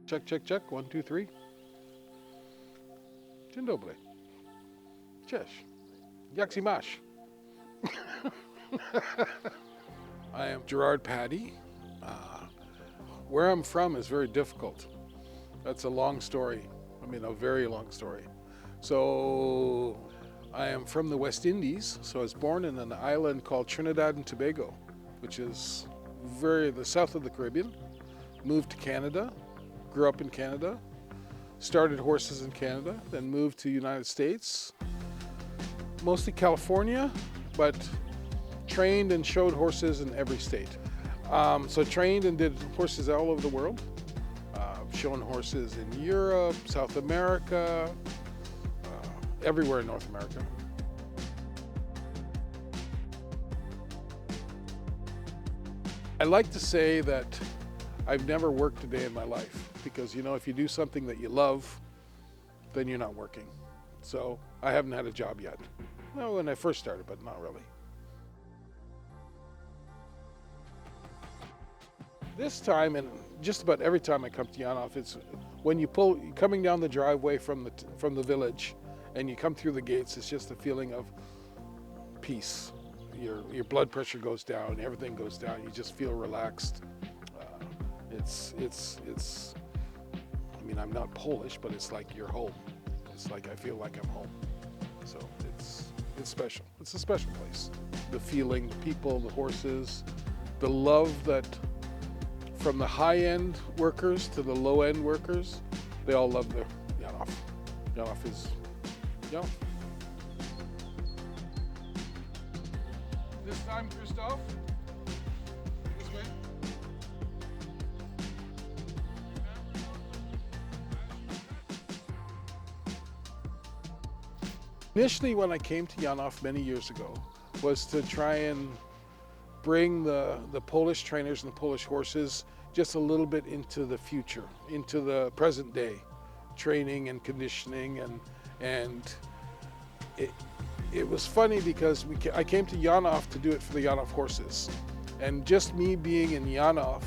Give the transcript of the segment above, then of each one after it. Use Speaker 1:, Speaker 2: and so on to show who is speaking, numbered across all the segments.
Speaker 1: Check, check, check. 1, 2, 3. Dzień dobry. Cześć. Jak się masz? I am Gerard Paty. Where I'm from is very difficult. That's a long story. I mean, a very long story. So I am from the West Indies. So I was born in an island called Trinidad and Tobago, which is the south of the Caribbean. Moved to Canada, grew up in Canada, started horses in Canada, then moved to the United States, mostly California, but trained and showed horses in every state. So trained and did horses all over the world. Shown horses in Europe, South America, everywhere in North America. I like to say that I've never worked a day in my life because, you know, if you do something that you love, then you're not working. So I haven't had a job yet. Well, when I first started, but not really. This time, and just about every time I come to Janów, it's when you're coming down the driveway from the village, and you come through the gates. It's just a feeling of peace. Your blood pressure goes down, everything goes down. You just feel relaxed. It's. I mean, I'm not Polish, but it's like you're home. It's like I feel like I'm home. So it's special. It's a special place. The feeling, the people, the horses, the love that. From the high-end workers to the low-end workers, they all love their Janów. Janów is Janów. This time, Christoph. This way. Initially, when I came to Janów many years ago, was to try and bring the Polish trainers and the Polish horses just a little bit into the future, into the present day, training and conditioning, and it was funny because I came to Janów to do it for the Janów horses, and just me being in Janów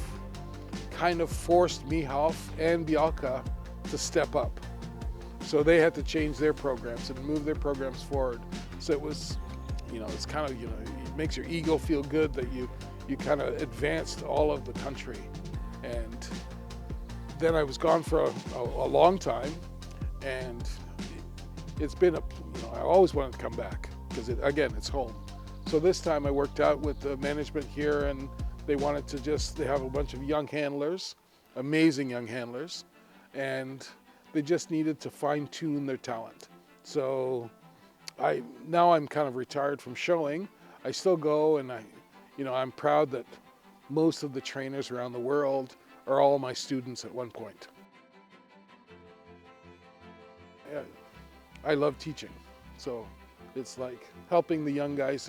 Speaker 1: kind of forced Michał and Białka to step up. So they had to change their programs and move their programs forward. So it was, you know, it's kind of, you know, it makes your ego feel good that you kind of advanced all of the country. And then I was gone for a long time, and it's been I always wanted to come back because again, it's home. So this time I worked out with the management here, and they wanted to they have a bunch of young handlers, amazing young handlers, and they just needed to fine tune their talent. So now I'm kind of retired from showing. I still go, and I'm proud that most of the trainers around the world are all my students at one point. Yeah, I love teaching, so it's like helping the young guys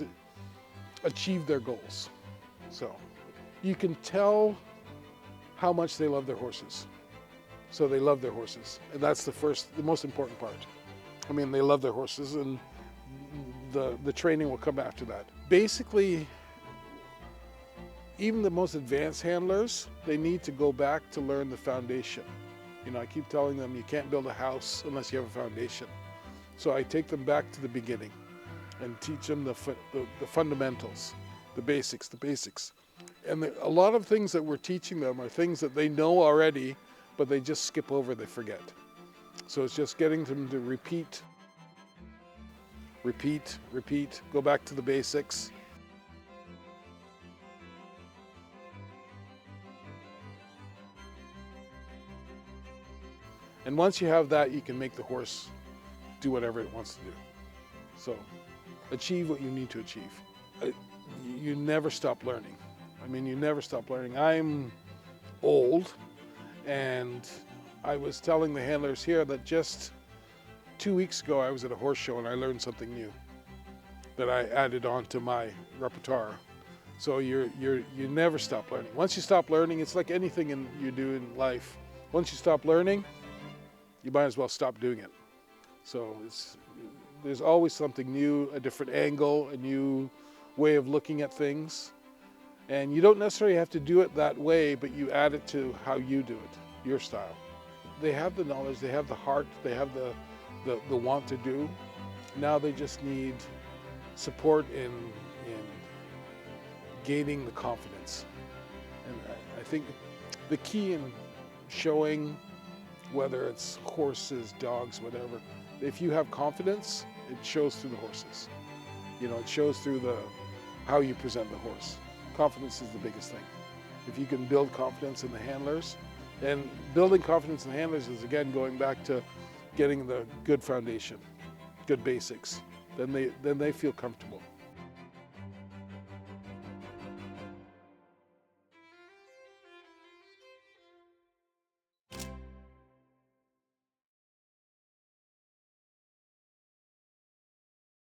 Speaker 1: achieve their goals. So you can tell how much they love their horses. So they love their horses, and that's the most important part. I mean, they love their horses, and the training will come after that. Basically, even the most advanced handlers, they need to go back to learn the foundation. You know, I keep telling them you can't build a house unless you have a foundation. So I take them back to the beginning and teach them the fundamentals, the basics. And a lot of things that we're teaching them are things that they know already, but they just skip over, they forget. So it's just getting them to repeat, go back to the basics. And once you have that, you can make the horse do whatever it wants to do. So achieve what you need to achieve. You never stop learning. I mean, you never stop learning. I'm old, and I was telling the handlers here that just 2 weeks ago I was at a horse show and I learned something new that I added on to my repertoire. So you never stop learning. Once you stop learning, it's like anything you do in life. Once you stop learning, you might as well stop doing it. So there's always something new, a different angle, a new way of looking at things. And you don't necessarily have to do it that way, but you add it to how you do it, your style. they have the knowledge, they have the heart, they have the want to do. Now they just need support in gaining the confidence. And I think the key in showing, whether it's horses, dogs, whatever, if you have confidence, it shows through the horses. You know, it shows through how you present the horse. Confidence is the biggest thing. If you can build confidence in the handlers, and building confidence in the handlers is again going back to getting the good foundation, good basics, then they feel comfortable.